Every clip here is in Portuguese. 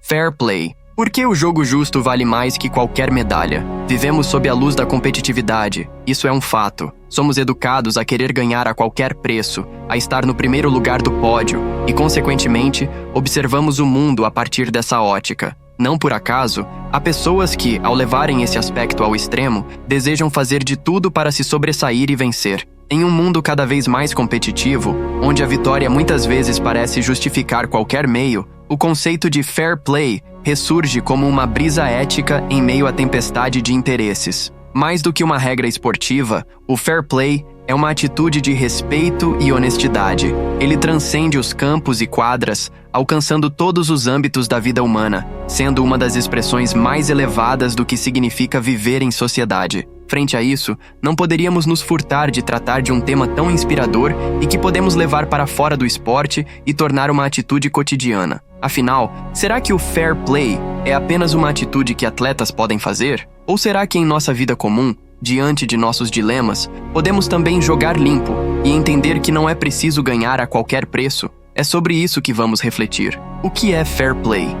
Fair play. Por que o jogo justo vale mais que qualquer medalha? Vivemos sob a luz da competitividade. Isso é um fato. Somos educados a querer ganhar a qualquer preço, a estar no primeiro lugar do pódio e, consequentemente, observamos o mundo a partir dessa ótica. Não por acaso, há pessoas que, ao levarem esse aspecto ao extremo, desejam fazer de tudo para se sobressair e vencer. Em um mundo cada vez mais competitivo, onde a vitória muitas vezes parece justificar qualquer meio, o conceito de fair play ressurge como uma brisa ética em meio à tempestade de interesses. Mais do que uma regra esportiva, o fair play é uma atitude de respeito e honestidade. Ele transcende os campos e quadras, alcançando todos os âmbitos da vida humana, sendo uma das expressões mais elevadas do que significa viver em sociedade. Frente a isso, não poderíamos nos furtar de tratar de um tema tão inspirador e que podemos levar para fora do esporte e tornar uma atitude cotidiana. Afinal, será que o fair play é apenas uma atitude que atletas podem fazer? Ou será que em nossa vida comum, diante de nossos dilemas, podemos também jogar limpo e entender que não é preciso ganhar a qualquer preço? É sobre isso que vamos refletir. O que é fair play?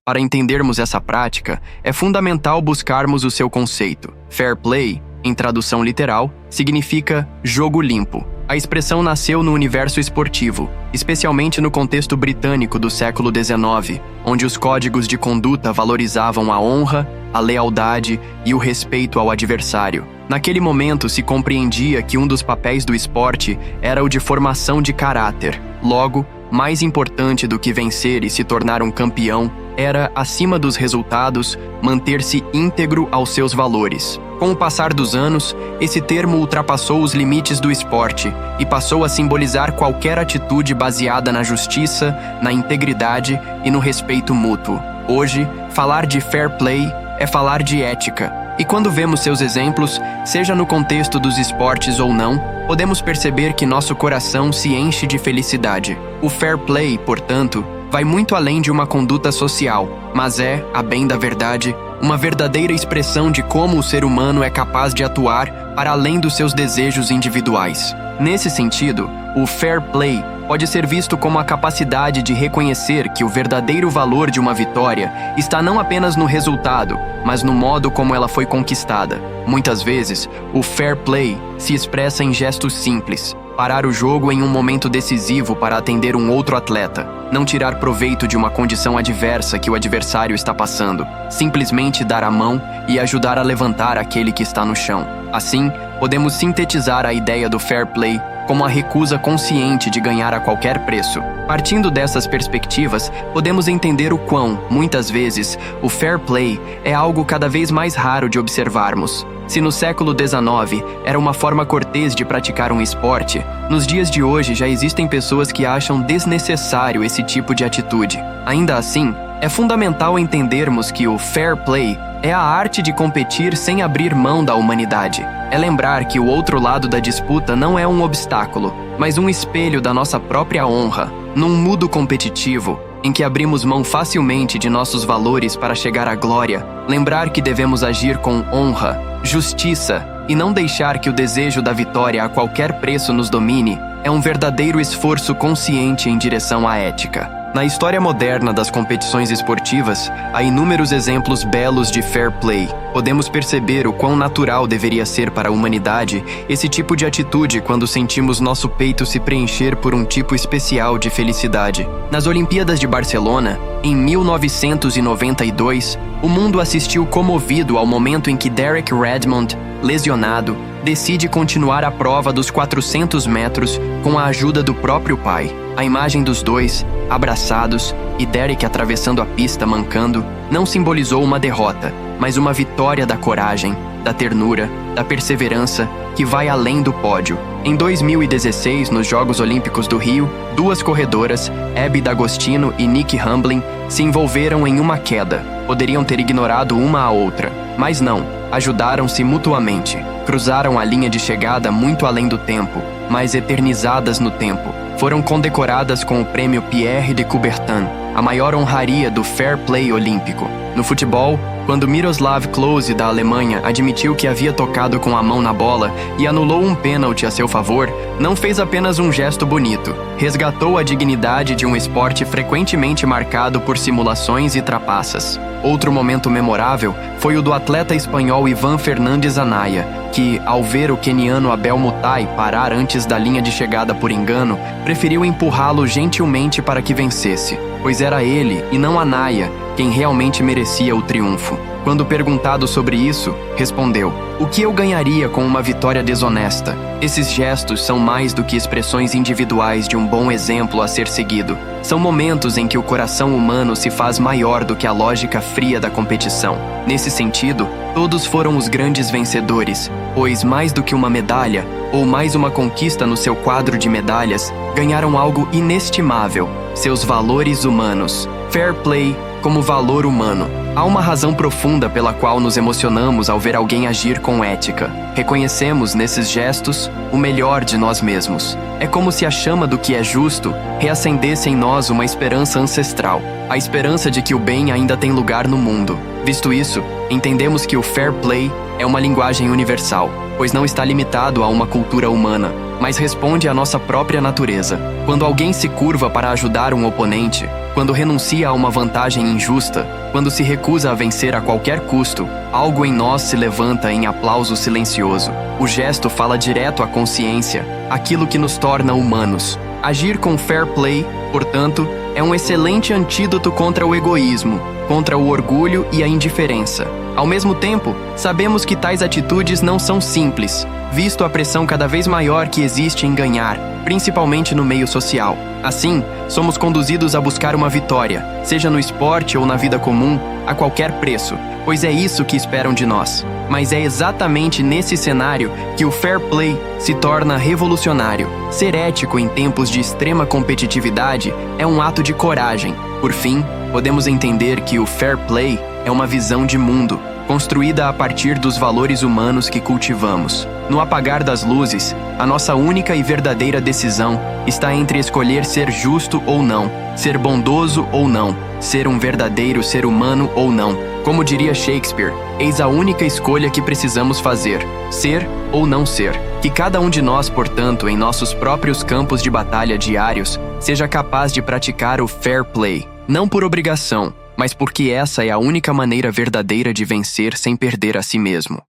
Para entendermos essa prática, é fundamental buscarmos o seu conceito. Fair play, em tradução literal, significa jogo limpo. A expressão nasceu no universo esportivo, especialmente no contexto britânico do século XIX, onde os códigos de conduta valorizavam a honra, a lealdade e o respeito ao adversário. Naquele momento se compreendia que um dos papéis do esporte era o de formação de caráter. Logo, mais importante do que vencer e se tornar um campeão, era, acima dos resultados, manter-se íntegro aos seus valores. Com o passar dos anos, esse termo ultrapassou os limites do esporte e passou a simbolizar qualquer atitude baseada na justiça, na integridade e no respeito mútuo. Hoje, falar de fair play é falar de ética. E quando vemos seus exemplos, seja no contexto dos esportes ou não, podemos perceber que nosso coração se enche de felicidade. O fair play, portanto, vai muito além de uma conduta social, mas é, a bem da verdade, uma verdadeira expressão de como o ser humano é capaz de atuar para além dos seus desejos individuais. Nesse sentido, o fair play pode ser visto como a capacidade de reconhecer que o verdadeiro valor de uma vitória está não apenas no resultado, mas no modo como ela foi conquistada. Muitas vezes, o fair play se expressa em gestos simples. Parar o jogo em um momento decisivo para atender um outro atleta. Não tirar proveito de uma condição adversa que o adversário está passando. Simplesmente dar a mão e ajudar a levantar aquele que está no chão. Assim, podemos sintetizar a ideia do fair play como a recusa consciente de ganhar a qualquer preço. Partindo dessas perspectivas, podemos entender o quão, muitas vezes, o fair play é algo cada vez mais raro de observarmos. Se no século XIX era uma forma cortês de praticar um esporte, nos dias de hoje já existem pessoas que acham desnecessário esse tipo de atitude. Ainda assim, é fundamental entendermos que o fair play é a arte de competir sem abrir mão da humanidade. É lembrar que o outro lado da disputa não é um obstáculo, mas um espelho da nossa própria honra. Num mundo competitivo, em que abrimos mão facilmente de nossos valores para chegar à glória, lembrar que devemos agir com honra, justiça e não deixar que o desejo da vitória a qualquer preço nos domine, é um verdadeiro esforço consciente em direção à ética. Na história moderna das competições esportivas, há inúmeros exemplos belos de fair play. Podemos perceber o quão natural deveria ser para a humanidade esse tipo de atitude quando sentimos nosso peito se preencher por um tipo especial de felicidade. Nas Olimpíadas de Barcelona, em 1992, o mundo assistiu comovido ao momento em que Derek Redmond, lesionado, decide continuar a prova dos 400 metros com a ajuda do próprio pai. A imagem dos dois, abraçados, e Derek atravessando a pista mancando, não simbolizou uma derrota, mas uma vitória da coragem, da ternura, da perseverança, que vai além do pódio. Em 2016, nos Jogos Olímpicos do Rio, duas corredoras, Abby D'Agostino e Nikki Hamblin, se envolveram em uma queda. Poderiam ter ignorado uma a outra, mas não, ajudaram-se mutuamente. Cruzaram a linha de chegada muito além do tempo, mas eternizadas no tempo. Foram condecoradas com o prêmio Pierre de Coubertin, a maior honraria do fair play olímpico. No futebol, quando Miroslav Klose, da Alemanha, admitiu que havia tocado com a mão na bola e anulou um pênalti a seu favor, não fez apenas um gesto bonito, resgatou a dignidade de um esporte frequentemente marcado por simulações e trapaças. Outro momento memorável foi o do atleta espanhol Ivan Fernández Anaya, que, ao ver o queniano Abel Mutai parar antes da linha de chegada por engano, preferiu empurrá-lo gentilmente para que vencesse, pois era ele, e não Anaya, quem realmente merecia o triunfo. Quando perguntado sobre isso, respondeu: "O que eu ganharia com uma vitória desonesta?" Esses gestos são mais do que expressões individuais de um bom exemplo a ser seguido. São momentos em que o coração humano se faz maior do que a lógica fria da competição. Nesse sentido, todos foram os grandes vencedores, pois mais do que uma medalha, ou mais uma conquista no seu quadro de medalhas, ganharam algo inestimável: seus valores humanos. Fair play como valor humano. Há uma razão profunda pela qual nos emocionamos ao ver alguém agir com ética. Reconhecemos nesses gestos o melhor de nós mesmos. É como se a chama do que é justo reacendesse em nós uma esperança ancestral, a esperança de que o bem ainda tem lugar no mundo. Visto isso, entendemos que o fair play é uma linguagem universal, pois não está limitado a uma cultura humana, mas responde à nossa própria natureza. Quando alguém se curva para ajudar um oponente, quando renuncia a uma vantagem injusta, quando se recusa a vencer a qualquer custo, algo em nós se levanta em aplauso silencioso. O gesto fala direto à consciência, aquilo que nos torna humanos. Agir com fair play, portanto, é um excelente antídoto contra o egoísmo, contra o orgulho e a indiferença. Ao mesmo tempo, sabemos que tais atitudes não são simples, visto a pressão cada vez maior que existe em ganhar, principalmente no meio social. Assim, somos conduzidos a buscar uma vitória, seja no esporte ou na vida comum, a qualquer preço, pois é isso que esperam de nós. Mas é exatamente nesse cenário que o fair play se torna revolucionário. Ser ético em tempos de extrema competitividade é um ato de coragem. Por fim, podemos entender que o fair play é uma visão de mundo, construída a partir dos valores humanos que cultivamos. No apagar das luzes, a nossa única e verdadeira decisão está entre escolher ser justo ou não, ser bondoso ou não, ser um verdadeiro ser humano ou não. Como diria Shakespeare, eis a única escolha que precisamos fazer: ser ou não ser. Que cada um de nós, portanto, em nossos próprios campos de batalha diários, seja capaz de praticar o fair play, não por obrigação, mas porque essa é a única maneira verdadeira de vencer sem perder a si mesmo.